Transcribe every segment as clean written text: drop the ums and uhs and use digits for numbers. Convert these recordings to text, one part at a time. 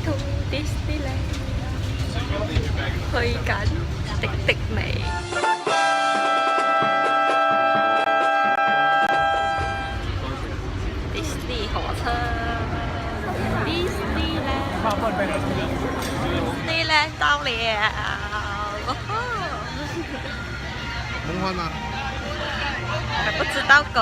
通 Disneyland 去緊迪尼。Disney 火車 Disneyland 到了，能换吗？还不知道个。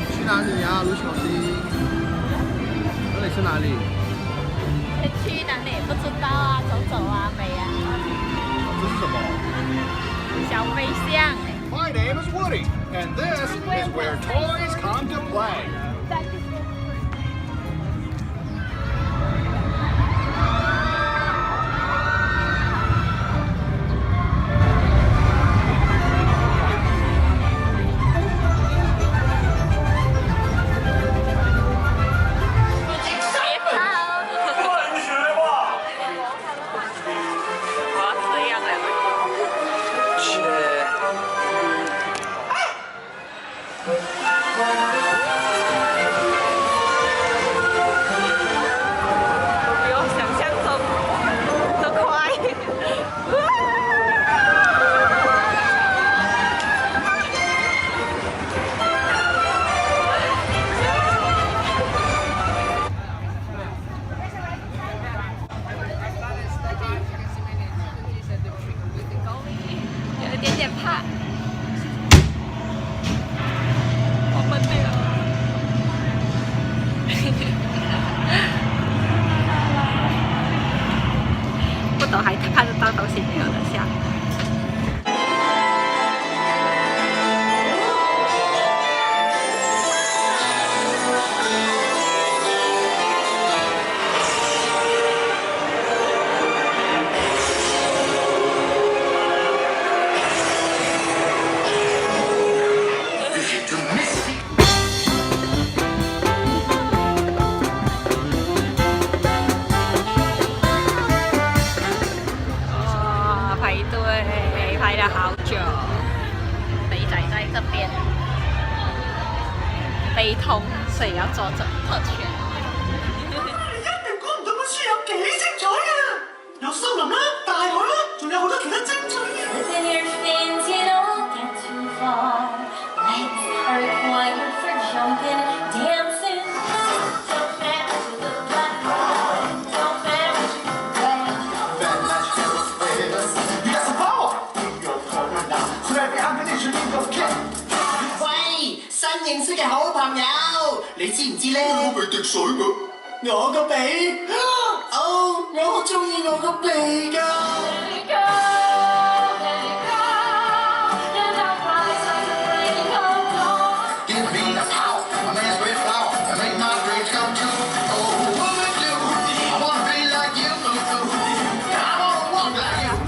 去哪里呀，卢小新？那里是哪里？去哪里不知道啊，走走啊，没啊。这是什么？小飞象。My name is Woody, and this is where toys come to play. 不懂还看得到东西没有的下。排了好久，肥仔在这边悲痛，所以要坐着特權。你一定估唔到本書有幾精彩啊！有森林啦、大海啦，仲有好多其他精彩嘅。喂，新認識嘅好朋友，你知唔知咧？我鼻滴水㗎，我個鼻，哦，我好中意我個鼻㗎。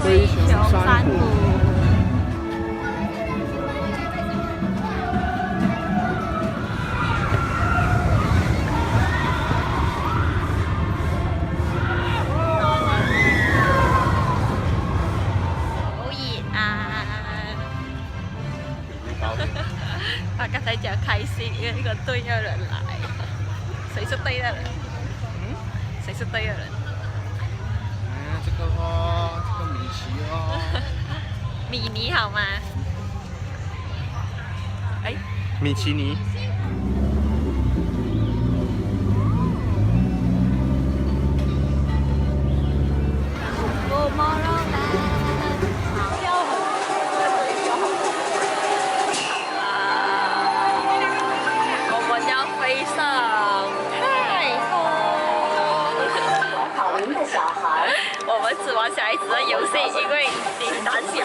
飞翔山谷。他刚才讲开心，因为一个队的人来。谁是队的人？谁是队的人？这个哦，这个米奇哦。米妮好吗？哎，米奇尼。我们只玩小孩子的游戏，因为你胆小。